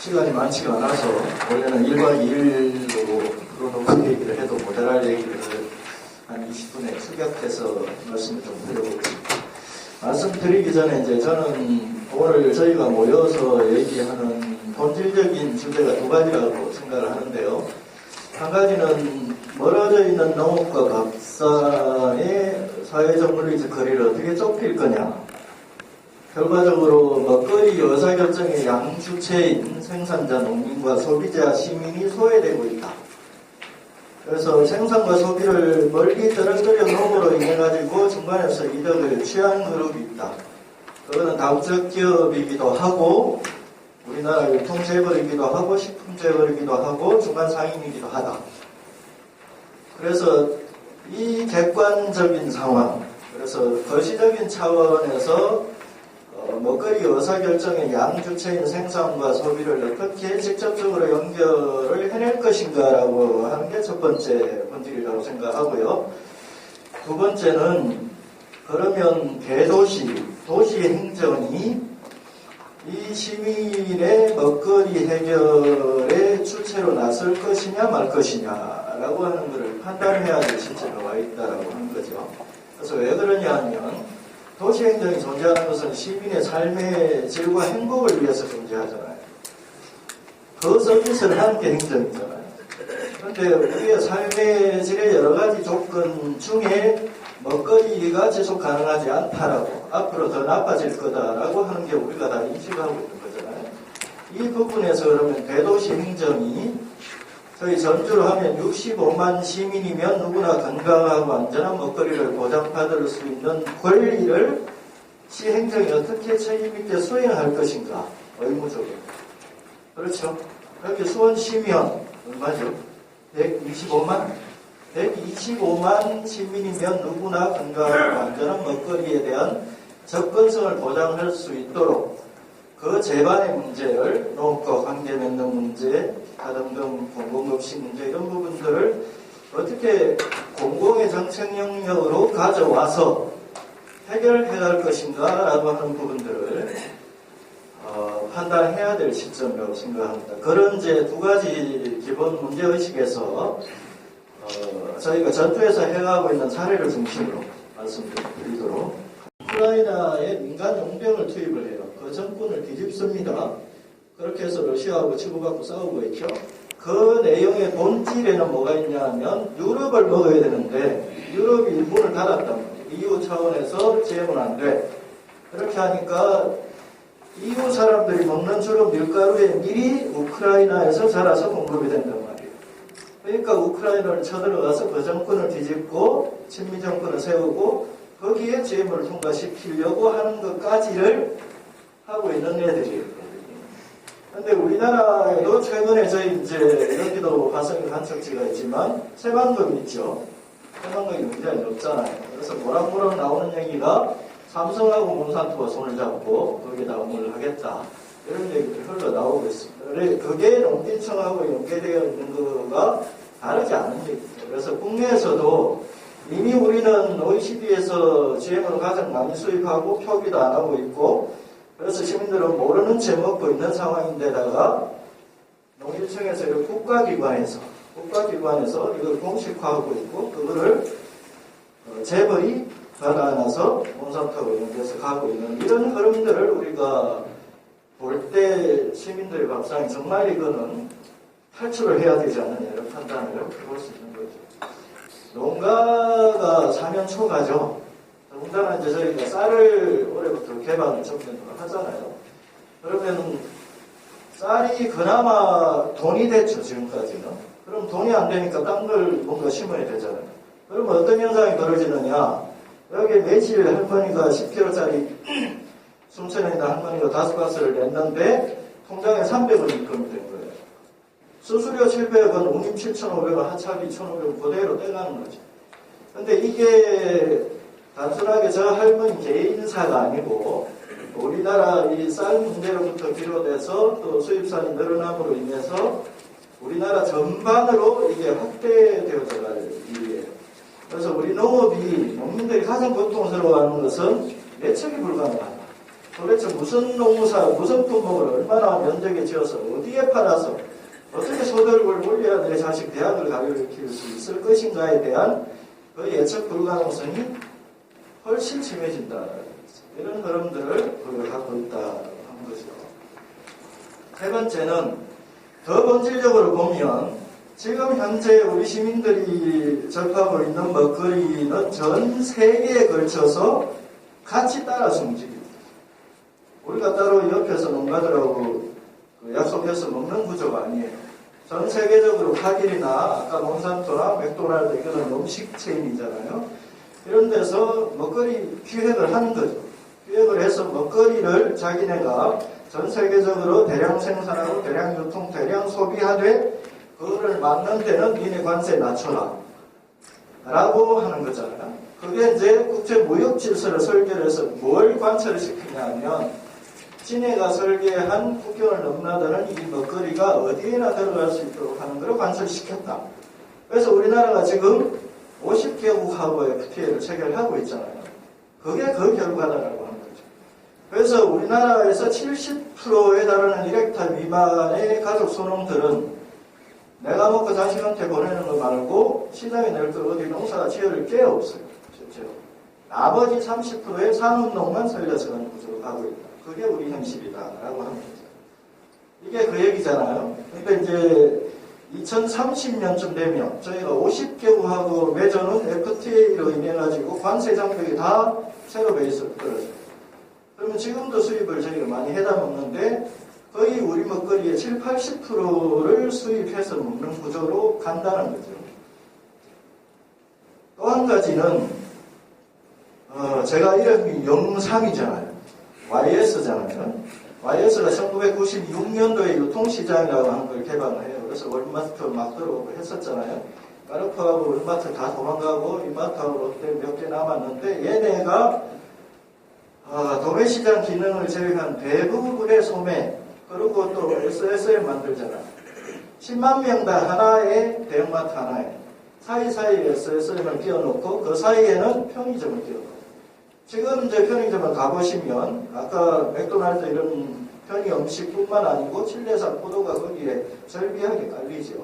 시간이 많지가 않아서 원래는 1박 2일로 풀어놓은 얘기를 해도 모자랄 얘기를 한 20분에 축약해서 말씀을 좀 드려보겠습니다. 말씀드리기 전에 이제 저는 오늘 저희가 모여서 얘기하는 본질적인 주제가 두 가지라고 생각을 하는데요. 한 가지는 멀어져 있는 농업과 각사의 사회적 물리적 거리를 어떻게 좁힐 거냐. 결과적으로 먹거리 의사결정의 양주체인 생산자, 농민과 소비자, 시민이 소외되고 있다. 그래서 생산과 소비를 멀리 떨어뜨려 놓음으로 인해 가지고 중간에서 이득을 취하는 그룹이 있다. 그거는 다국적 기업이기도 하고 우리나라 유통재벌이기도 하고 식품재벌이기도 하고 중간 상인이기도 하다. 그래서 이 객관적인 상황, 그래서 거시적인 차원에서 먹거리 의사결정의 양주체인 생산과 소비를 어떻게 직접적으로 연결을 해낼 것인가라고 하는 게 첫 번째 본질이라고 생각하고요. 두 번째는 그러면 대도시, 도시 행정이 이 시민의 먹거리 해결의 주체로 나설 것이냐 말 것이냐라고 하는 것을 판단해야 될 시점에 와 있다라고 하는 거죠. 그래서 왜 그러냐 하면 도시행정이 존재하는 것은 시민의 삶의 질과 행복을 위해서 존재하잖아요. 그 서비스를 하는 게 행정이잖아요. 그런데 우리의 삶의 질의 여러 가지 조건 중에 먹거리가 지속 가능하지 않다라고, 앞으로 더 나빠질 거다라고 하는 게 우리가 다 인식하고 있는 거잖아요. 이 부분에서 그러면 대도시 행정이 저희 전주로 하면 65만 시민이면 누구나 건강하고 안전한 먹거리를 보장받을 수 있는 권리를 시행정이 어떻게 책임있게 수행할 것인가, 의무적으로. 그렇죠. 여기 수원시면 얼마죠? 125만? 125만 시민이면 누구나 건강하고 안전한 먹거리에 대한 접근성을 보장할 수 있도록 그 제반의 문제를 농업과 관계 맺는 문제, 등등 공공급식 문제 이런 부분들을 어떻게 공공의 정책 영역으로 가져와서 해결해 갈 것인가라고 하는 부분들을 판단해야 될 시점이라고 생각합니다. 그런 이제 두 가지 기본 문제의식에서 저희가 전주에서 해가고 있는 사례를 중심으로 말씀드리도록 우크라이나에 민간 용병을 투입을 해요. 그 정권을 뒤집습니다. 그렇게 해서 러시아하고 치고받고 싸우고 있죠. 그 내용의 본질에는 뭐가 있냐 하면 유럽을 먹어야 되는데 유럽이 문을 닫았단 말이에요. EU 차원에서 제공은 안 돼. 그렇게 하니까 EU 사람들이 먹는 주로 밀가루에 미리 우크라이나에서 자라서 공급이 된단 말이에요. 그러니까 우크라이나를 쳐들어가서 그 정권을 뒤집고 친미 정권을 세우고 거기에 GM을 통과시키려고 하는 것까지를 하고 있는 애들이에요. 근데 우리나라에도 최근에 저희 이제 여기도 화성인 간척지가 있지만 새만금 있죠. 새만금이 굉장히 높잖아요. 그래서 모락모락 나오는 얘기가 삼성하고 몬산토가 손을 잡고 거기에다 뭘 하겠다. 이런 얘기들이 흘러나오고 있습니다. 그게 농진청하고 연계되어 있는 거가 다르지 않은 얘기죠. 그래서 국내에서도 이미 우리는 OECD에서 GM으로 가장 많이 수입하고 표기도 안 하고 있고 그래서 시민들은 모르는 채 먹고 있는 상황인데다가 농진청에서 국가기관에서 이걸 공식화하고 있고 그거를 재벌이 받아놔서 몬산토하고 연계해서 가고 있는 이런 흐름들을 우리가 볼 때 시민들의 밥상이 정말 이거는 탈출을 해야 되지 않느냐를 판단을 해볼 수 있는 거죠. 농가가 4년 초가죠. 더군다나 이제 저희가 쌀을 올해부터 개발 접견을 하잖아요. 그러면 쌀이 그나마 돈이 됐죠, 지금까지는. 그럼 돈이 안 되니까 딴 걸 뭔가 심어야 되잖아요. 그러면 어떤 현상이 벌어지느냐. 여기 매실 할머니가 10kg짜리 순천에다 할머니가 5박스를 냈는데 통장에 300원 입금이 된 거예요. 수수료 700원, 운임 7,500원, 하차비 1,500원 그대로 떼가는 거죠. 근데 이게 단순하게 저 할머니 개인사가 아니고 우리나라 이 쌀 문제로부터 비롯해서 또 수입산이 늘어남으로 인해서 우리나라 전반으로 이게 확대되어져 갈 일이에요. 그래서 우리 농업이 농민들이 가장 고통스러워하는 것은 매척이 불가능하다. 도대체 무슨 농사, 무슨 품목을 얼마나 면적에 지어서 어디에 팔아서 어떻게 소득을 올려야 내 자식 대학을 가르칠 수 있을 것인가에 대한 그 예측 불가능성이 훨씬 심해진다. 이런 흐름들을 우리가 갖고 있다 하는 거죠. 세 번째는 더 본질적으로 보면 지금 현재 우리 시민들이 접하고 있는 먹거리는 전 세계에 걸쳐서 같이 따라서 움직입니다. 우리가 따로 옆에서 농가들하고 약속해서 먹는 구조가 아니에요. 전 세계적으로 카길이나 아까 몬산토나 맥도날드 이거는 음식 체인이잖아요. 이런 데서 먹거리 기획을 하는 거죠. 기획을 해서 먹거리를 자기네가 전 세계적으로 대량 생산하고 대량 유통, 대량 소비하되 그거를 맞는 데는 니네 관세 낮춰라 라고 하는 거잖아요. 그게 이제 국제무역 질서를 설계해서 뭘 관철을 시키냐면 지네가 설계한 국경을 넘나드는 이 먹거리가 어디에나 들어갈 수 있도록 하는 걸 관철시켰다. 그래서 우리나라가 지금 50개국하고 FTA를 체결하고 있잖아요. 그게 그 결과다라고 하는 거죠. 그래서 우리나라에서 70%에 달하는 1헥타 미만의 가족 소농들은 내가 먹고 자식한테 보내는 거 말고 시장에 낼 거 어디 농사 지을 게 없어요. 실제로. 나머지 30%의 산업농만 살려서 가는 구조로 가고 있다. 그게 우리 현실이다라고 하는 거죠. 이게 그 얘기잖아요. 근데 이제 2030년쯤 되면 저희가 50개국하고 맺어놓은 FTA로 인해가지고 관세 장벽이 다 새로 베이스로 떨어져요. 그러면 지금도 수입을 저희가 많이 해다 먹는데 거의 우리 먹거리의 7, 80%를 수입해서 먹는 구조로 간다는 거죠. 또 한 가지는 제가 이름이 03이잖아요. YS잖아요. YS가 1996년도에 유통시장이라고 하는 걸 개발을 해요. 그래서 월마트 막 들어오고 했었잖아요. 까르푸하고 월마트 다 도망가고 이마트하고 롯데 몇 개 남았는데 얘네가 도매시장 기능을 제외한 대부분의 소매 그리고 또 SSL 만들잖아요. 10만 명당 하나의 대형마트 하나에 사이사이에 SSM을 끼워놓고 그 사이에는 편의점을 끼워놓고 지금 이제 편의점을 가보시면 아까 맥도날드 이런 편의 음식뿐만 아니고 칠레산 포도가 거기에 절비하게 깔리죠.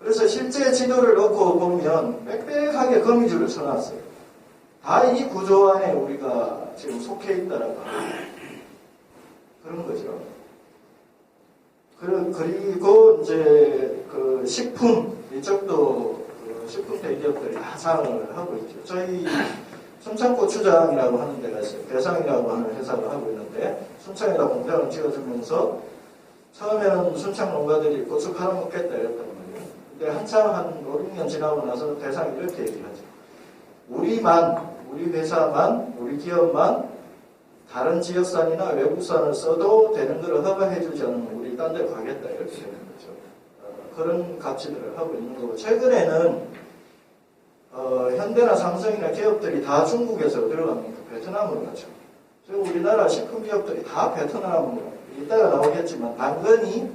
그래서 실제 지도를 놓고 보면 빽빽하게 거미줄을 쳐놨어요. 다 이 구조 안에 우리가 지금 속해 있다라고 그런 거죠. 그리고 이제 그 식품 이쪽도 식품 대기업들이 다 사업을 하고 있죠. 저희 순창고추장이라고 하는 데가 있어요. 대상이라고 하는 회사를 하고 있는데 순창에다 공장을 지어주면서 처음에는 순창 농가들이 고추 팔아먹겠다 이랬단 말이에요. 근데 한참 한 5, 6년 지나고 나서 대상이 이렇게 얘기하죠. 우리 회사만, 우리 기업만 다른 지역산이나 외국산을 써도 되는 걸 허가해주지 않으면 우리 딴 데 가겠다 이렇게 되는 거죠. 그런 가치들을 하고 있는 거고 최근에는 현대나 삼성이나 기업들이 다 중국에서 들어갑니까? 베트남으로 가죠. 지금 우리나라 식품 기업들이 다 베트남으로 이따가 나오겠지만 당근이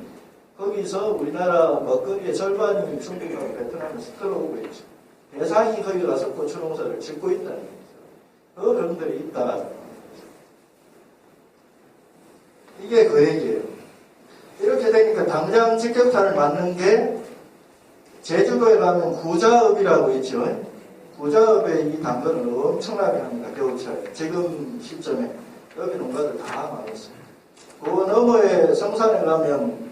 거기서 우리나라 먹거리의 절반이 중국하고 베트남에서 들어오고 있죠. 대상이 거기 가서 고추 농사를 짓고 있다는 거죠. 그 점들이 있다. 이게 그 얘기예요. 이렇게 되니까 당장 직격탄을 맞는 게 제주도에 가면 구자읍이라고 있죠. 구자읍에 이 당근을 엄청나게 합니다. 겨울철에. 지금 시점에 여기 농가들 다 망했어요. 그 너머에 성산에 가면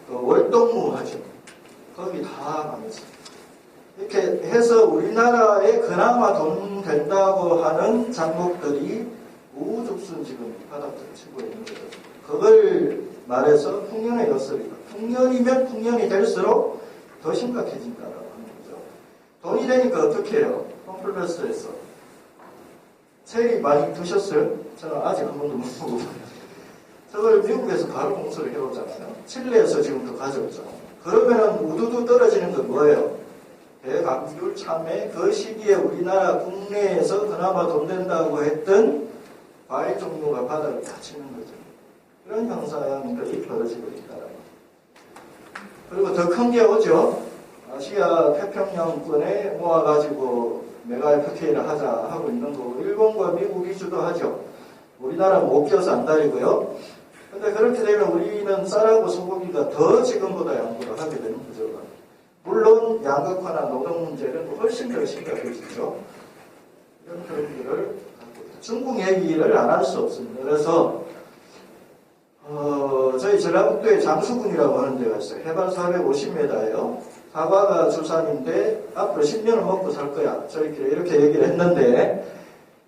그 월동무 하죠. 거기 다 망했어요. 이렇게 해서 우리나라에 그나마 돈 된다고 하는 작목들이 우후죽순 지금 바닥을 치고 있는 거죠. 그걸 말해서 풍년의 역설이다. 풍년이면 풍년이 될수록 더 심각해진다라고 하는 거죠. 돈이 되니까 어떻게 해요? 홈플러스에서 체리 많이 드셨어요? 저는 아직 한 번도 못 먹어봐요. 저걸 미국에서 바로 공수를 해오잖아요. 칠레에서 지금도 가져오잖아요. 그러면은 우두두 떨어지는 건 뭐예요? 대감귤 참외 그 시기에 우리나라 국내에서 그나마 돈 된다고 했던 과일 종류가 바닥을 다 치는 거죠. 이런 현상들이 벌어지고 있다. 그리고 더 큰 게 오죠. 아시아 태평양권에 모아가지고 메가 FTA를 하자 하고 있는 거고 일본과 미국이 주도하죠. 우리나라는 못 끼워서 안달이고요. 근데 그렇게 되면 우리는 쌀하고 소고기가 더 지금보다 양보를 하게 되는 구조가. 물론 양극화나 노동 문제는 훨씬 더 심각해지죠. 이런 표현들을 갖고 있다. 중국 얘기를 안 할 수 없습니다. 그래서 저희 전라북도에 장수군이라고 하는 데가 있어요. 해발 450m예요. 사과가 주산인데 앞으로 10년을 먹고 살 거야. 저희끼리 이렇게 얘기를 했는데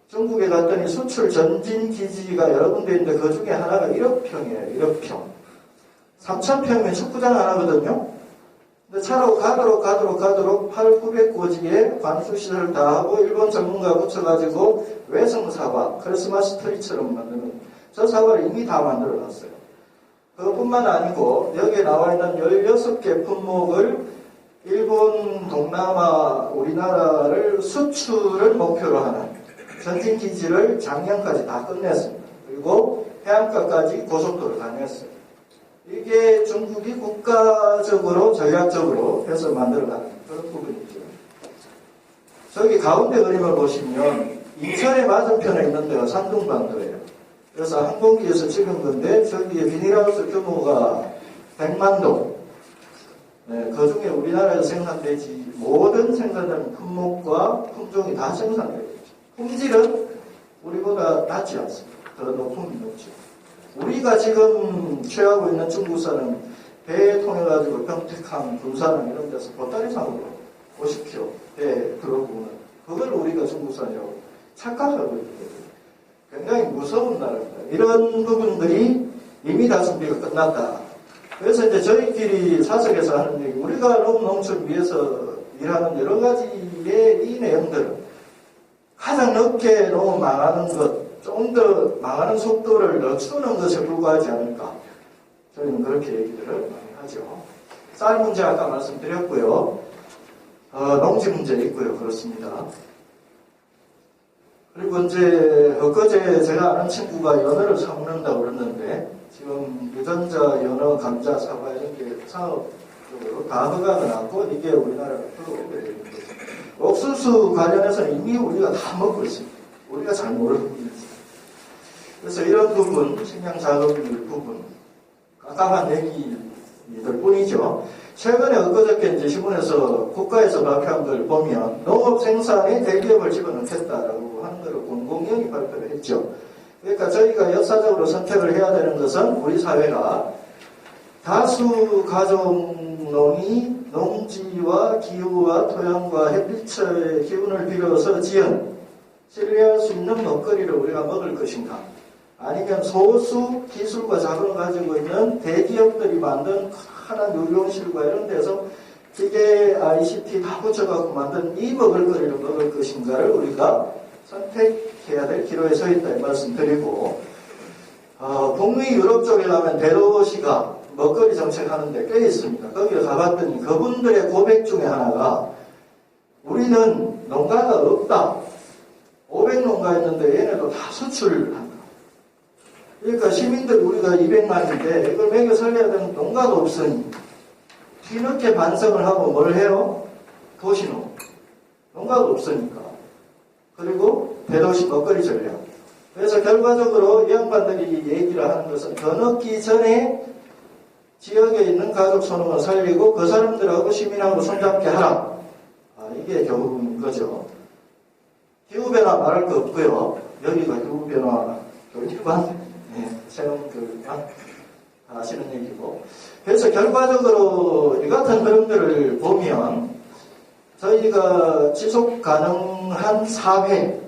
중국에 갔더니 수출 전진 기지가 여러 군데 있는데 그 중에 하나가 1억 평이에요. 1억 평. 3,000평이면 축구장 하나거든요. 근데 차로 가도록 8, 900고지에 관수시설을 다 하고 일본 전문가 붙여가지고 외성 사과, 크리스마스 트리처럼 만드는 저 사과를 이미 다 만들어 놨어요. 그것뿐만 아니고 여기에 나와 있는 16개 품목을 일본, 동남아, 우리나라를 수출을 목표로 하는 전진기지를 작년까지 다 끝냈습니다. 그리고 해안가까지 고속도로 다녔어요. 이게 중국이 국가적으로 전략적으로 해서 만들어가는 그런 부분이죠. 저기 가운데 그림을 보시면 인천의 맞은편에 있는 데가 산둥반도예요. 그래서 항공기에서 찍은 건데 저기에 비닐하우스 규모가 100만 동. 네, 그 중에 우리나라에서 생산되지 모든 생산되는 품목과 품종이 다 생산되고 있죠. 품질은 우리보다 낮지 않습니다. 더 높음이 높죠. 우리가 지금 취하고 있는 중국산은 배에 통해가지고 평택항, 군산항 이런 데서 보따리상으로 50kg 배에 들어오는 그걸 우리가 중국산이라고 착각하고 있거든요. 굉장히 무서운 나라입니다. 이런 부분들이 이미 다 준비가 끝났다. 그래서 이제 저희끼리 사석에서 하는 얘기, 우리가 농촌 위에서 일하는 여러 가지의 이 내용들은 가장 늦게 너무 망하는 것, 좀 더 망하는 속도를 늦추는 것에 불과하지 않을까. 저희는 그렇게 얘기들을 많이 하죠. 쌀 문제 아까 말씀드렸고요. 농지 문제 있고요. 그렇습니다. 그리고 이제 엊그제 제가 아는 친구가 연어를 사먹는다고 그랬는데 지금 유전자 연어, 감자, 사과 이런 게 상업적으로 다 허가가 났고 이게 우리나라가 들어오게 되는 거죠. 옥수수 관련해서는 이미 우리가 다 먹고 있습니다. 우리가 잘 모르는 부분이죠. 그래서 이런 부분, 식량 자급률 부분, 깜깜한 얘기들 뿐이죠. 최근에 엊그저께 이제 신문에서 국가에서 발표한 걸 보면 농업 생산에 대기업을 집어넣겠다라고 하는 걸 공공연히 발표를 했죠. 그러니까 저희가 역사적으로 선택을 해야 되는 것은 우리 사회가 다수 가족농이 농지와 기후와 토양과 햇빛의 기운을 빌어서 지은 신뢰할 수 있는 먹거리를 우리가 먹을 것인가, 아니면 소수 기술과 자본을 가지고 있는 대기업들이 만든 커다란 유리온실과 이런 데서 기계, ICT 다 붙여갖고 만든 이 먹을거리를 먹을 것인가를 우리가 선택해야 될 기로에 서 있다 이 말씀드리고, 북미 유럽 쪽에 가면 대도시가 먹거리 정책하는데 꽤 있습니다. 거기를 가봤더니 그분들의 고백 중에 하나가 우리는 농가가 없다. 500농가 있는데 얘네도 다 수출한다. 그러니까 시민들 우리가 200만인데 이걸 먹여 살려야 되는 농가도 없으니 뒤늦게 반성을 하고 뭘 해요? 도시농. 농가도 없으니까. 그리고 대도시 먹거리 전략. 그래서 결과적으로 이 양반들이 얘기를 하는 것은 더 넣기 전에 지역에 있는 가족 소농을 살리고 그 사람들하고 시민하고 손잡게 하라. 이게 결국인 거죠. 기후변화 말할 거 없고요. 여기가 기후변화 교육관, 체험교육관 아시는 얘기고. 그래서 결과적으로 이 같은 흐름들을 보면 저희가 지속 가능한 사회,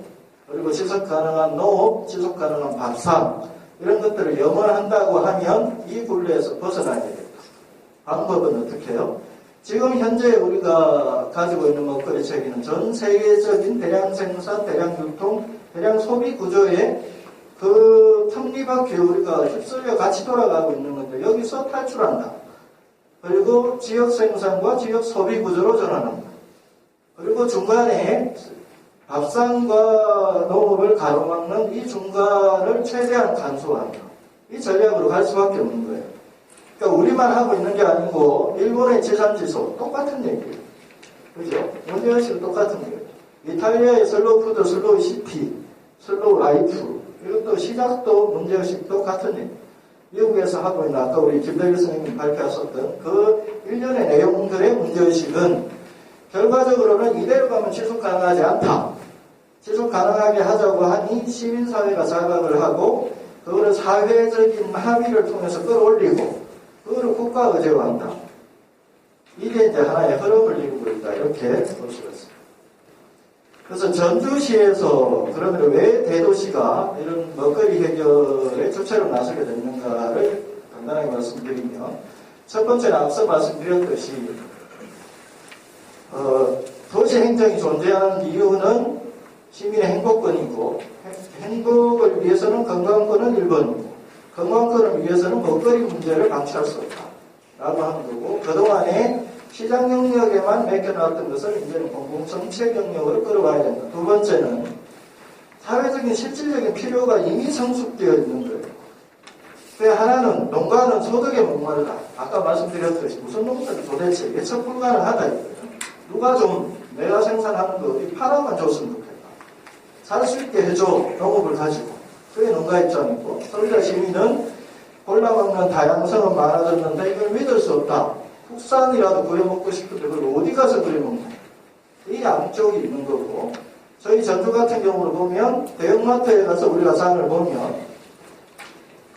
그리고 지속 가능한 농업, 지속 가능한 밥상 이런 것들을 염원한다고 하면 이 굴레에서 벗어나야 되겠다. 방법은 어떻게 해요? 지금 현재 우리가 가지고 있는 먹거리 체계는 전 세계적인 대량 생산, 대량 유통, 대량 소비 구조에 그 톱니바퀴에 우리가 휩쓸려 같이 돌아가고 있는 건데 여기서 탈출한다. 그리고 지역 생산과 지역 소비 구조로 전환한다. 그리고 중간에 밥상과 농업을 가로막는 이 중간을 최대한 간소화한다. 이 전략으로 갈 수밖에 없는 거예요. 그러니까 우리만 하고 있는 게 아니고 일본의 지산지소 똑같은 얘기예요. 그죠? 문제의식은 똑같은 거예요. 이탈리아의 슬로우 푸드, 슬로우 시티, 슬로우 라이프 그리고 또 시작도 문제의식도 같은 일. 미국에서 하고 있는 아까 우리 김대기 선생님이 발표하셨던 그 일련의 내용들의 문제의식은 결과적으로는 이대로 가면 지속 가능하지 않다. 지속 가능하게 하자고 하니 시민사회가 자각을 하고 그거를 사회적인 합의를 통해서 끌어올리고 그거를 국가 의제화한다. 이게 이제 하나의 흐름을 이루고 있다. 이렇게 볼 수가 있습니다. 그래서 전주시에서 그러면 왜 대도시가 이런 먹거리 해결에 주체로 나서게 됐는가를 간단하게 말씀드리면 첫 번째는 앞서 말씀드렸듯이 도시 행정이 존재하는 이유는 시민의 행복권이고 행복을 위해서는 건강권은 1번이고 건강권을 위해서는 먹거리 문제를 방치할 수 없다라고 하는 거고 그동안에 시장 영역에만 맡겨놨던 것을 이제는 공공정책 영역으로 끌어와야 된다. 두 번째는 사회적인 실질적인 필요가 이미 성숙되어 있는 거예요. 그 하나는 농가는 소득에 목마르다. 아까 말씀드렸듯이 무슨 농사를 도대체 예측 불가능하다 이거예요. 누가 좀 내가 생산하는 거 어디 팔아만 줬으면 좋겠다. 살 수 있게 해줘. 농업을 가지고. 그게 농가 입장이고 소비자 시민은 골라먹는 다양성은 많아졌는데 이걸 믿을 수 없다. 국산이라도 구해먹고 싶은데 그걸 어디 가서 구해먹냐. 이 양쪽이 있는 거고 저희 전주 같은 경우를 보면 대형마트에 가서 우리가 상을 보면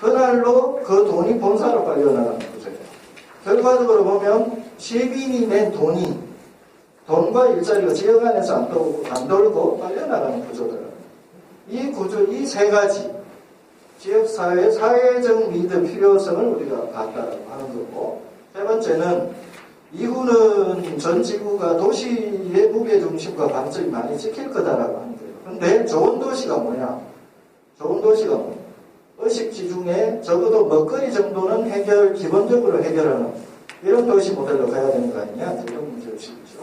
그날로 그 돈이 본사로 빨려나가는 거죠. 결과적으로 보면 시민이 낸 돈과 일자리가 지역 안에서 안 돌고 빨려나가는 구조들. 이 구조, 이 세 가지 지역사회의 사회적 리드 필요성을 우리가 봤다라고 하는 거고 세 번째는 이후는 전 지구가 도시의 무게중심과 방점이 많이 찍힐 거다라고 하는 거예요. 근데 좋은 도시가 뭐냐? 좋은 도시가 뭐냐? 의식지 중에 적어도 먹거리 정도는 기본적으로 해결하는 이런 도시 모델로 가야 되는 거 아니냐? 이런 문제의식이죠.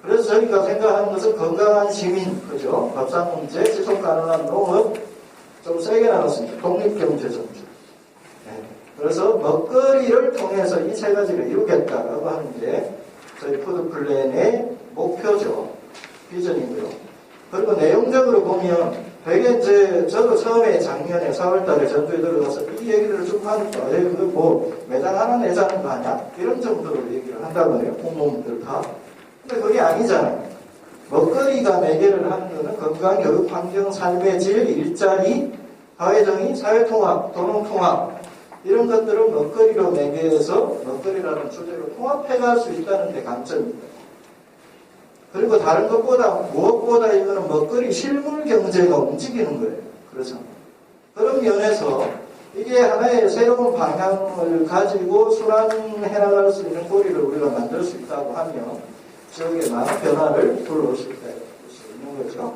그래서 저희가 생각하는 것은 건강한 시민, 그죠? 밥상 문제, 지속 가능한 농업, 좀 세게 나눴습니다. 독립경제정책. 네. 그래서 먹거리를 통해서 이 세 가지를 이루겠다라고 하는 게 저희 푸드플랜의 목표죠. 비전이고요. 그리고 내용적으로 보면 되게 이제 저도 처음에 작년에 4월달에 전주에 들어가서 이 얘기를 쭉 하니까 그거 뭐 매장 하나 내자는 거 아니야? 이런 정도로 얘기를 한다고 해요. 공무원들 다. 근데 그게 아니잖아요. 먹거리가 매개를 하는 것은 건강, 교육, 환경, 삶의 질, 일자리, 사회정의, 사회통합, 도농통합 이런 것들을 먹거리로 매개해서 먹거리라는 주제로 통합해갈 수 있다는 데 강점입니다. 그리고 다른 것보다 무엇보다 이거는 먹거리 실물 경제가 움직이는 거예요. 그래서 그런 면에서 이게 하나의 새로운 방향을 가지고 순환해 나갈 수 있는 고리를 우리가 만들 수 있다고 하면 지역에 많은 변화를 불러올 수 있는 거죠.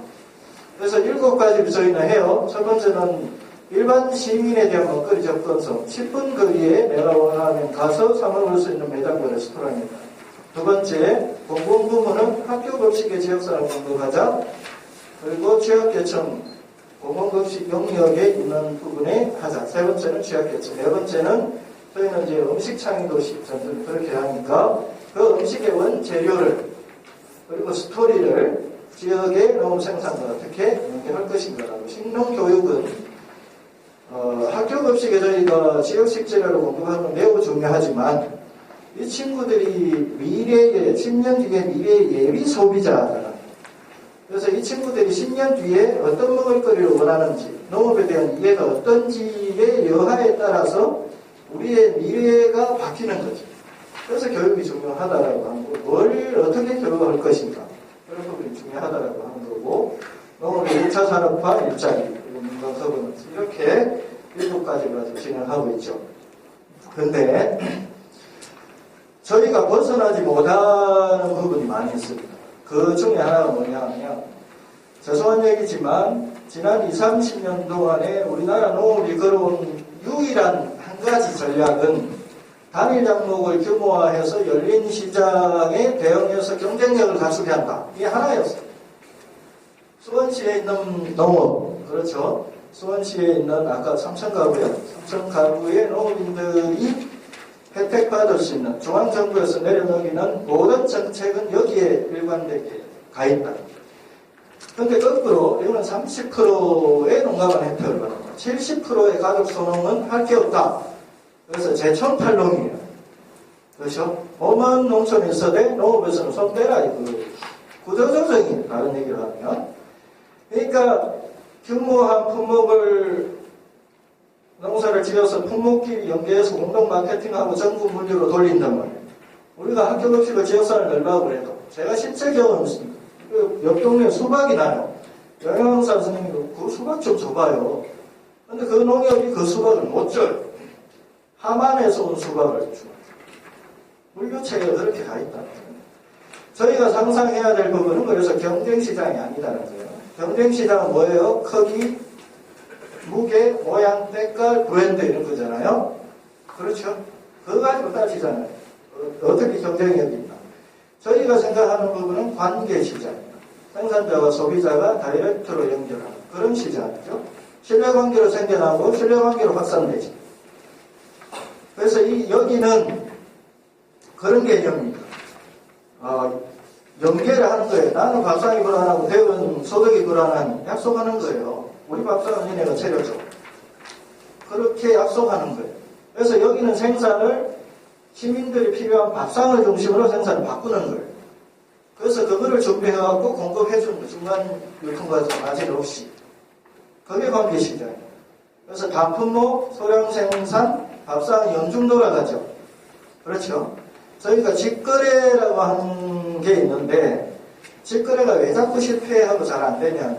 그래서 7가지를 저희는 해요. 첫 번째는 일반 시민에 대한 먹거리 접근성. 10분 거리에 내가 원하면 가서 사 먹을 수 있는 매장과 레스토랑입니다. 두 번째, 공공부문은 학교 급식의 지역사를 공급하자. 그리고 취약계층, 공공급식 영역에 있는 부분에 하자. 세 번째는 취약계층. 네 번째는 저희는 이제 음식창의도시 전체를 그렇게 하니까 그 음식의 원재료를 그리고 스토리를 지역의 농업 생산과 어떻게 연계할 것인가라고. 식농교육은 학교 급식에 저희가 지역식 재료를 공급하는 건 매우 중요하지만 이 친구들이 미래의 10년 뒤에 미래의 예비 소비자잖아요. 그래서 이 친구들이 10년 뒤에 어떤 먹을거리를 원하는지 농업에 대한 이해가 어떤지의 여하에 따라서 우리의 미래가 바뀌는 거죠. 그래서 교육이 중요하다라고 하는 거고 뭘 어떻게 교육할 것인가 그런 부분이 중요하다라고 하는 거고 농업의 1차 산업화, 일자리, 그리고 민간 서버넌스 이렇게 7가지를 가지고 진행하고 있죠. 그런데 저희가 벗어나지 못하는 부분이 많이 있습니다. 그 중에 하나가 뭐냐 하면 죄송한 얘기지만 지난 20, 30년 동안에 우리나라 농업이 걸어온 유일한 한 가지 전략은 단일 장목을 규모화해서 열린 시장에 대응해서 경쟁력을 갖추게 한다. 이게 하나였어요. 수원시에 있는 농업, 그렇죠. 수원시에 있는 아까 3,000가구요. 3,000가구의 농업인들이 혜택받을 수 있는 중앙정부에서 내려놓기는 모든 정책은 여기에 일관되게 가 있다. 근데 거꾸로 이거는 30%의 농가만 혜택을 받는다. 70%의 가족 소농은 할 게 없다. 그래서 제천팔농이에요. 그렇죠? 오만 농촌 1서대 농업에서는 손 떼라. 그 구조조정이에요. 다른 얘기를 하면. 그러니까 규모한 품목을 농사를 지어서 품목끼리 연계해서 공동 마케팅하고 전국 물류로 돌린단 말이에요. 우리가 학교 급식을 지역사를 넓하고 해도 제가 실제 경험이 있습니다. 옆 동네에 수박이 나요. 영양사 선생님이 그 수박 좀 줘봐요. 근데 그 농협이 그 수박을 못 줘요. 하만에서 온 수박을 줘요. 물류체계가 그렇게 가 있다는 거예요. 저희가 상상해야 될 부분은 그래서 경쟁시장이 아니다는 거예요. 경쟁시장은 뭐예요? 크기, 무게, 모양, 때깔, 브랜드 이런 거잖아요. 그렇죠? 그거 가지고 따지잖아요. 어떻게 경쟁력이 있나. 저희가 생각하는 부분은 관계시장입니다. 생산자와 소비자가 다이렉트로 연결하는 그런 시장이죠. 신뢰관계로 생겨나고 신뢰관계로 확산되지. 그래서 여기는 그런 개념입니다. 연계를 하는 거예요. 나는 밥상이 불안하고 대우는 소득이 불안하니 약속하는 거예요. 우리 밥상은 니네가 차려줘. 그렇게 약속하는 거예요. 그래서 여기는 생산을 시민들이 필요한 밥상을 중심으로 생산을 바꾸는 거예요. 그래서 그거를 준비해갖고 공급해주는 거예요. 중간 유통과정 아질 없이. 그게 관계시장이에요. 그래서 단품목, 소량 생산, 밥상은 연중 돌아가죠. 그렇죠? 저희가 직거래라고 하는 게 있는데 직거래가 왜 자꾸 실패하고 잘 안 되냐면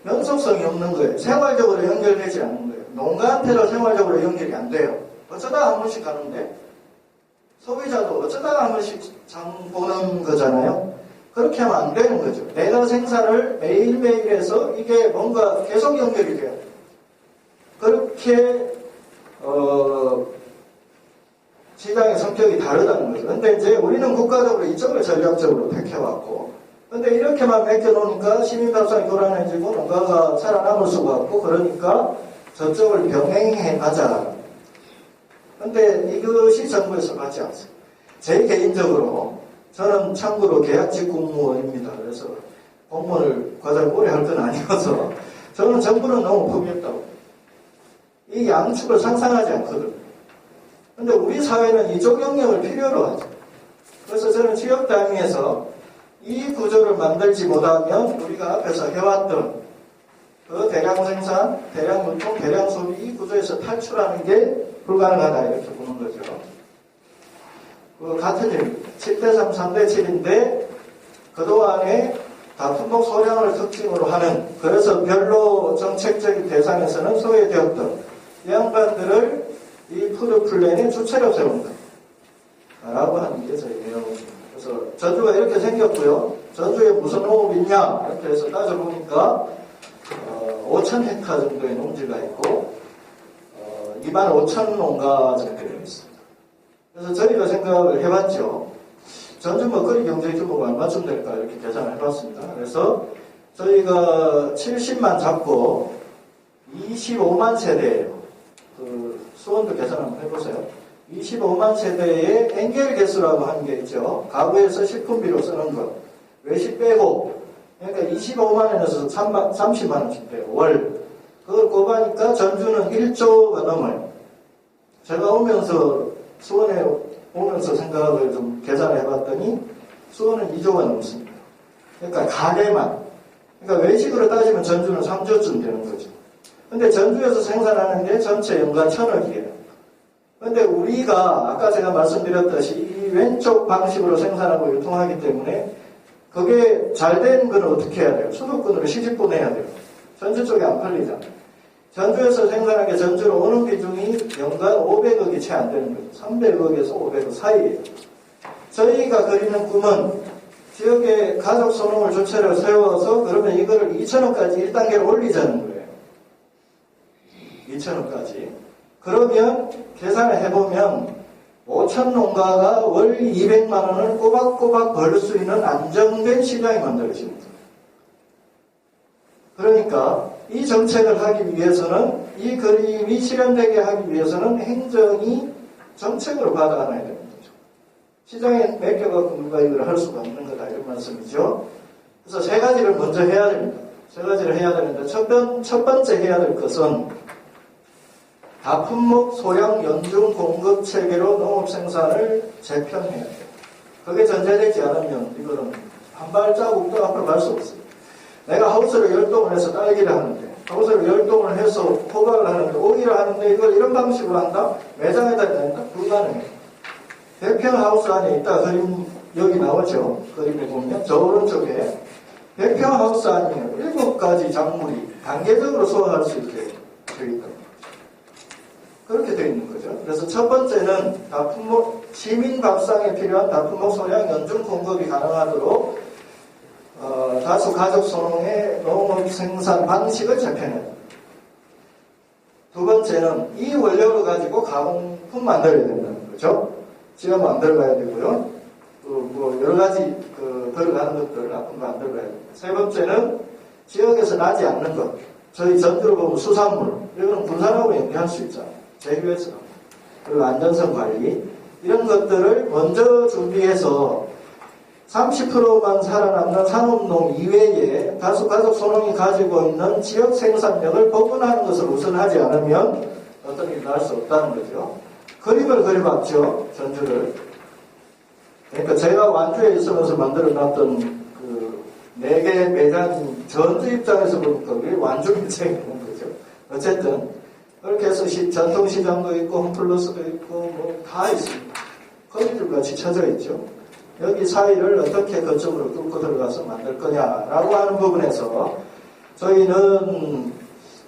연속성이 없는 거예요. 생활적으로 연결되지 않는 거예요. 농가한테는 생활적으로 연결이 안 돼요. 어쩌다 한 번씩 가는데 소비자도 어쩌다가 한 번씩 장 보는 거잖아요. 그렇게 하면 안 되는 거죠. 내가 생산을 매일매일 해서 이게 뭔가 계속 연결이 돼요. 그렇게 시장의 성격이 다르다는 거죠. 근데 이제 우리는 국가적으로 이쪽을 전략적으로 택해왔고 근데 이렇게만 맡겨놓으니까 시민밥상이 불안해지고 농가가 살아남을 수가 없고 그러니까 저쪽을 병행해 가자. 근데 이것이 정부에서 맞지 않습니다. 제 개인적으로 저는 참고로 계약직 공무원입니다. 그래서 공무원을 과장 오래 할 건 아니어서 저는 정부는 너무 품이 없다고. 이 양축을 상상하지 않거든요. 근데 우리 사회는 이쪽 영역을 필요로 하죠. 그래서 저는 지역 단위에서 이 구조를 만들지 못하면 우리가 앞에서 해왔던 그 대량 생산, 대량 유통, 대량 소비 이 구조에서 탈출하는 게 불가능하다 이렇게 보는 거죠. 그 같은 일 7대3, 3대7인데 그동안에 다품목 소량을 특징으로 하는 그래서 별로 정책적인 대상에서는 소외되었던 이 양반들을 이 푸드 플랜의 주체로 세운다 라고 하는 게 저희 내용입니다. 그래서 전주가 이렇게 생겼고요. 전주에 무슨 농업이 있냐 이렇게 해서 따져보니까 5,000헥타 정도의 농지가 있고 25,000 농가 정도 있습니다. 그래서 저희가 생각을 해봤죠. 전주 먹거리 경제 규모가 얼마쯤 될까 이렇게 계산을 해봤습니다. 그래서 저희가 70만 잡고 25만 세대예요. 그 수원도 계산 한번 해보세요. 25만 세대의 엔겔 개수라고 하는 게 있죠. 가구에서 식품비로 쓰는 것. 외식 빼고 그러니까 25만원에서 30만원씩 돼요. 월. 그걸 꼽아니까 전주는 1조가 넘어요. 제가 오면서 수원에 오면서 생각을 좀 계산을 해봤더니 수원은 2조가 넘습니다. 그러니까 가게만. 그러니까 외식으로 따지면 전주는 3조쯤 되는 거죠. 근데 전주에서 생산하는 게 전체 연간 1,000억이에요. 근데 우리가 아까 제가 말씀드렸듯이 이 왼쪽 방식으로 생산하고 유통하기 때문에 그게 잘 된 건 어떻게 해야 돼요? 수도권으로 시집 보내야 돼요. 전주 쪽에 안 팔리잖아요. 전주에서 생산한 게 전주로 오는 비중이 연간 500억이 채 안 되는 거죠. 300억에서 500억 사이에요. 저희가 그리는 꿈은 지역의 가족 소농을 주체로 세워서 그러면 이거를 2,000억까지 1단계로 올리자는 거예요. 2,000억까지. 그러면 계산을 해보면 5,000 농가가 월 200만 원을 꼬박꼬박 벌 수 있는 안정된 시장이 만들어집니다. 그러니까 이 정책을 하기 위해서는 이 그림이 실현되게 하기 위해서는 행정이 정책으로 받아가야 되는 거죠. 시장에 맡겨갖고 누가 이걸 할 수가 없는 거다 이런 말씀이죠. 그래서 세 가지를 먼저 해야 됩니다. 세 가지를 해야 되는데 첫 번째 해야 될 것은 다품목 소량 연중 공급 체계로 농업 생산을 재편해야 돼요. 그게 전제되지 않으면 이거는 한 발자국도 앞으로 갈 수 없어요. 내가 하우스를 열동을 해서 딸기를 하는데, 하우스를 열동을 해서 호박을 하는데, 오이를 하는데 이걸 이런 방식으로 한다? 매장에다 낸다? 불가능해요. 백평 하우스 안에 있다. 그림 여기 나오죠. 그림을 보면 저 오른쪽에 백평 하우스 안에 7가지 작물이 단계적으로 소화할 수 있게 되어 있다. 그렇게 되어 있는 거죠. 그래서 첫 번째는 다품목, 시민 밥상에 필요한 다품목 소량 연중 공급이 가능하도록 다수 가족 소농의 농업 생산 방식을 재편해야 됩니다. 두 번째는 이 원료를 가지고 가공품 만들어야 된다는 거죠. 지금 만들어가야 되고요. 뭐 여러 가지 들어가는 것들을 앞으로 만들어가야 됩니다. 세 번째는 지역에서 나지 않는 것. 저희 전주로 보면 수산물. 이거는 군산하고 연계할 수 있잖아요. 제휴해서. 그리고 안전성 관리. 이런 것들을 먼저 준비해서 30%만 살아남는 산업농 이외에 다수 가족 소농이 가지고 있는 지역 생산력을 복원하는 것을 우선하지 않으면 어떤 일도 할 수 없다는 거죠. 그림을 그려봤죠. 전주를. 그러니까 제가 완주에 있으면서 만들어놨던 그 4개 매장 전주 입장에서 보니까 그게 완주 밀착이라는 거죠. 어쨌든 그렇게 해서 전통시장도 있고 홈플러스도 있고 뭐 다 있습니다. 거기들 같이 쳐져 있죠. 여기 사이를 어떻게 거점으로 뚫고 들어가서 만들 거냐라고 하는 부분에서 저희는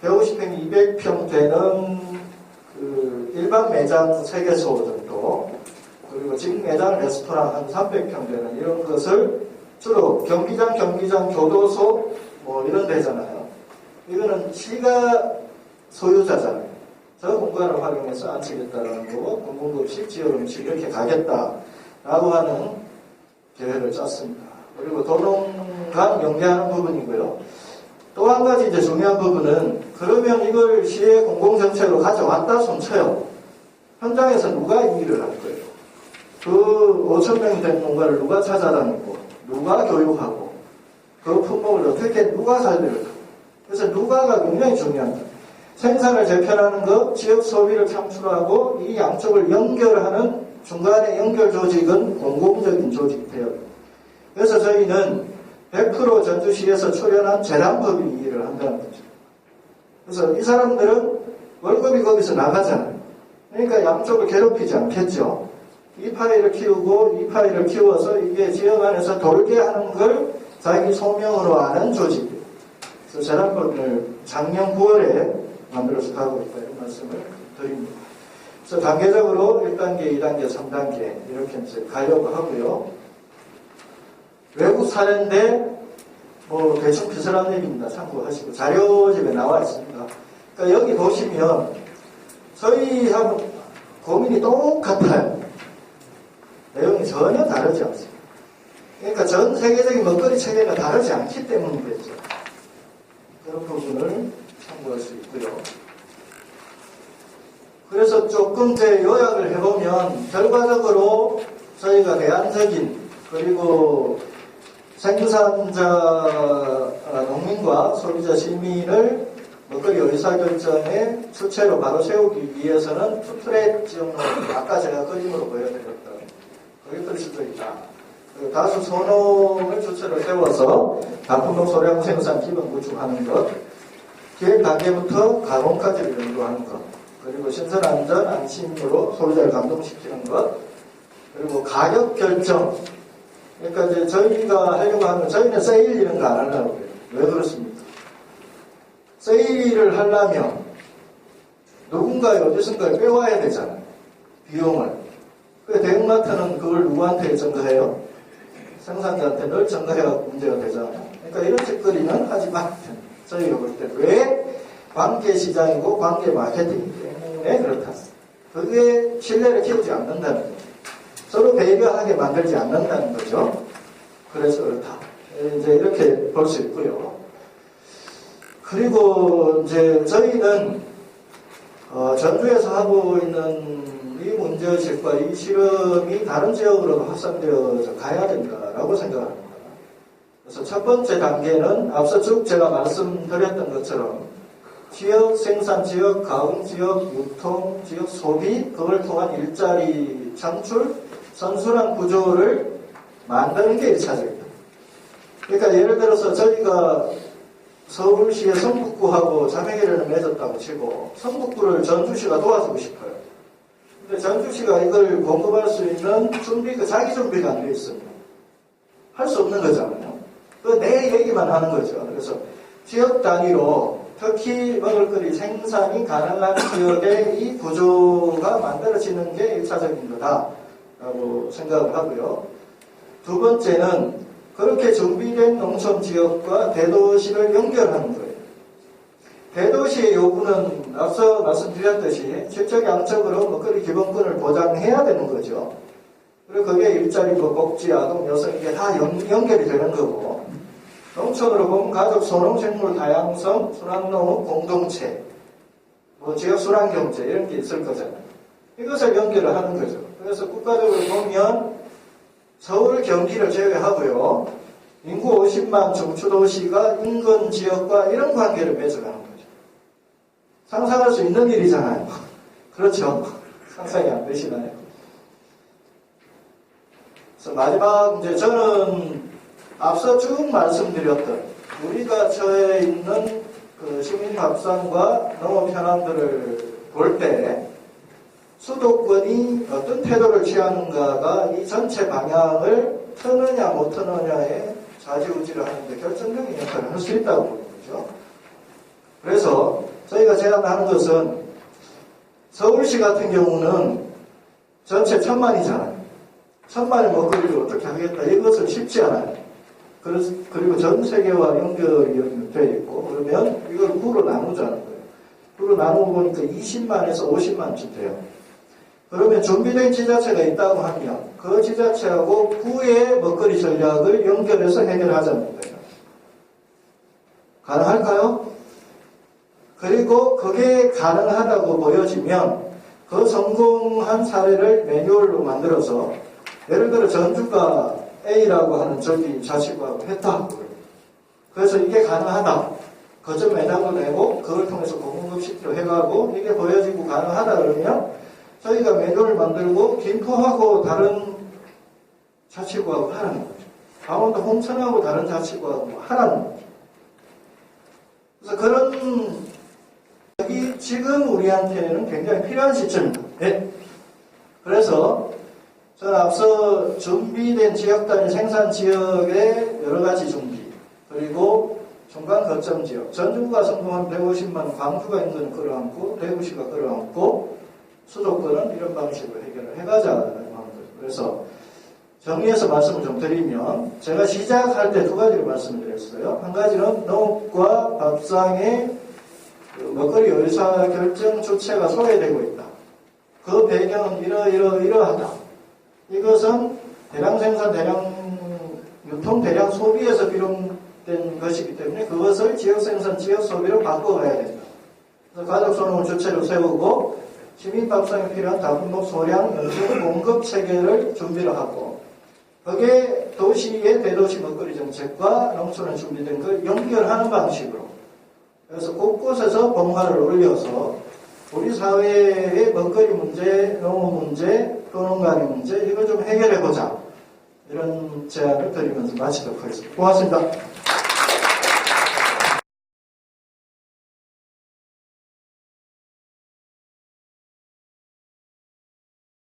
150평, 200평 되는 그 일반 매장 3개소 정도, 그리고 지금 매장 레스토랑 한 300평 되는 이런 것을 주로 경기장, 교도소 뭐 이런 데잖아요. 이거는 시가 소유자잖아요. 저 공간을 활용해서 안치겠다라는 거고, 공공급식, 지역음식 이렇게 가겠다라고 하는 계획을 짰습니다. 그리고 도농간 연계하는 부분이고요. 또 한 가지 이제 중요한 부분은, 그러면 이걸 시의 공공정책으로 가져왔다 손쳐요. 현장에서 누가 이 일을 할 거예요? 그 5,000명이 된 농가를 누가 찾아다니고, 누가 교육하고, 그 품목을 어떻게 누가 살리를 하고. 그래서 누가가 굉장히 중요합니다. 생산을 재편하는 것, 지역 소비를 창출하고 이 양쪽을 연결하는 중간의 연결 조직은 공공적인 조직이 되어요. 그래서 저희는 100% 전주시에서 출연한 재단법인 이 일을 한다는 거죠. 그래서 이 사람들은 월급이 거기서 나가잖아요. 그러니까 양쪽을 괴롭히지 않겠죠. 이 파일을 키우고 이 파일을 키워서 이게 지역 안에서 돌게 하는 걸 자기 소명으로 아는 조직이에요. 그래서 재단법인을 작년 9월에 만들어서 가고 있다 이런 말씀을 드립니다. 그래서 단계적으로 1단계, 2단계, 3단계 이렇게 이제 가려고 하고요. 외국 사례인데 뭐 대충 비슷한 얘기입니다. 참고하시고 자료집에 나와 있습니다. 그러니까 여기 보시면 저희하고 고민이 똑같아요. 내용이 전혀 다르지 않습니다. 그러니까 전 세계적인 먹거리 체계가 다르지 않기 때문이겠죠. 그런 부분을 참고할 수 있고요. 그래서 조금 이제 요약을 해보면 결과적으로 저희가 대안적인 그리고 생산자 농민과 소비자 시민을 먹거리 의사결정의 주체로 바로 세우기 위해서는 투트랙 지역로 아까 제가 그림으로 보여드렸던 거기들 수도 있다. 그리고 다수 소농을 주체로 세워서 다품목 소량 생산 기반 구축하는 것, 기획 단계부터 가공까지를 연구하는 것, 그리고 신선 안전 안심으로 소비자를 감동시키는 것, 그리고 가격 결정. 그러니까 이제 저희가 하려고 하면 저희는 세일 이런 거 안 하려고 해요. 왜 그렇습니까? 세일을 하려면 누군가의 어디선가 빼와야 되잖아요. 비용을. 그 대형마트는 그걸 누구한테 전가해요? 생산자한테 늘 전가해갖고 문제가 되잖아요. 그러니까 이런 짓거리는 하지 말아야 됩니다. 저희가 볼 때 왜 관계시장이고 관계 마케팅이기 때문에 그렇다. 그게 신뢰를 키우지 않는다는 거죠. 서로 배려하게 만들지 않는다는 거죠. 그래서 그렇다. 이제 이렇게 볼 수 있고요. 그리고 이제 저희는 전주에서 하고 있는 이 문제의식과 이 실험이 다른 지역으로도 확산되어 가야 된다라고 생각합니다. 그래서 첫 번째 단계는 앞서 쭉 제가 말씀드렸던 것처럼 지역 생산, 지역 가공, 지역 유통, 지역 소비, 그걸 통한 일자리 창출, 선순환 구조를 만드는 게 1차적이다. 그러니까 예를 들어서 저희가 서울시의 성북구하고 자매결연을 맺었다고 치고 성북구를 전주시가 도와주고 싶어요. 근데 전주시가 이걸 공급할 수 있는 자기 준비가 안 돼 있습니다. 할 수 없는 거잖아요. 내 얘기만 하는 거죠. 그래서 지역 단위로 특히 먹을거리 생산이 가능한 지역의 이 구조가 만들어지는 게 1차적인 거다라고 생각을 하고요. 두 번째는 그렇게 준비된 농촌 지역과 대도시를 연결하는 거예요. 대도시의 요구는 앞서 말씀드렸듯이 질적 양적으로 먹거리 기본권을 보장해야 되는 거죠. 그리고 그게 일자리, 복지, 아동, 여성 이게 다 연결이 되는 거고, 농촌으로 보면 가족, 소농, 생물 다양성, 순환농업 공동체, 지역 순환경제 이런 게 있을 거잖아요. 이것을 연결을 하는 거죠. 그래서 국가적으로 보면 서울, 경기를 제외하고요, 인구 50만 중추도시가 인근 지역과 이런 관계를 맺어가는 거죠. 상상할 수 있는 일이잖아요. 그렇죠? 상상이 안 되시나요? 그래서 마지막 이제 저는 앞서 쭉 말씀드렸던 우리가 처해 있는 그 시민 밥상과 농업 현안들을 볼 때 수도권이 어떤 태도를 취하는가가 이 전체 방향을 트느냐 못 트느냐에 좌지우지를 하는데 결정적인 역할을 할 수 있다고 보는 거죠. 그래서 저희가 제안하는 것은 서울시 같은 경우는 전체 1000만이잖아요. 1000만의 먹거리를 어떻게 하겠다. 이것은 쉽지 않아요. 그리고 전 세계와 연결이 되어 있고, 그러면 이걸 구로 나누자는 거예요. 구로 나누고 보니까 20만에서 50만쯤 돼요. 그러면 준비된 지자체가 있다고 하면 그 지자체하고 구의 먹거리 전략을 연결해서 해결하자는 거예요. 가능할까요? 그리고 그게 가능하다고 보여지면 그 성공한 사례를 매뉴얼로 만들어서 예를 들어 전주가 A라고 하는 저기 자치구하고 했다. 그래서 이게 가능하다. 거점 매장을 내고 그걸 통해서 공급시키려 해가고 이게 보여지고 가능하다 그러면 저희가 매뉴얼을 만들고 김포하고 다른 자치구하고 하라는 거죠. 강원도 홍천하고 다른 자치구하고 하라는 거죠. 그래서 그런 여기 지금 우리한테는 굉장히 필요한 시점입니다. 네. 그래서 저는 앞서 준비된 지역 단위 생산 지역의 여러 가지 준비, 그리고 중간 거점 지역, 전주가 성공한 150만, 광주가 인근을 끌어안고, 대구시가 끌어안고, 수도권은 이런 방식으로 해결을 해가자는 하는 거죠. 그래서 정리해서 말씀을 좀 드리면, 제가 시작할 때 두 가지를 말씀을 드렸어요. 한 가지는 농업과 밥상의 먹거리 의사결정 주체가 소외되고 있다. 그 배경은 이러하다. 이것은 대량 생산, 대량 유통, 대량 소비에서 비롯된 것이기 때문에 그것을 지역 생산, 지역 소비로 바꿔가야 된다. 그래서 가족 소농을 주체로 세우고 시민 밥상에 필요한 다분목 소량 연중 공급 체계를 준비를 하고 그게 도시의 대도시 먹거리 정책과 농촌에 준비된 걸 연결하는 방식으로 그래서 곳곳에서 봉화를 올려서 우리 사회의 먹거리 문제, 농업 문제, 도농간의 문제 이걸 좀 해결해보자 이런 제안을 드리면서 마치도록 하겠습니다. 고맙습니다.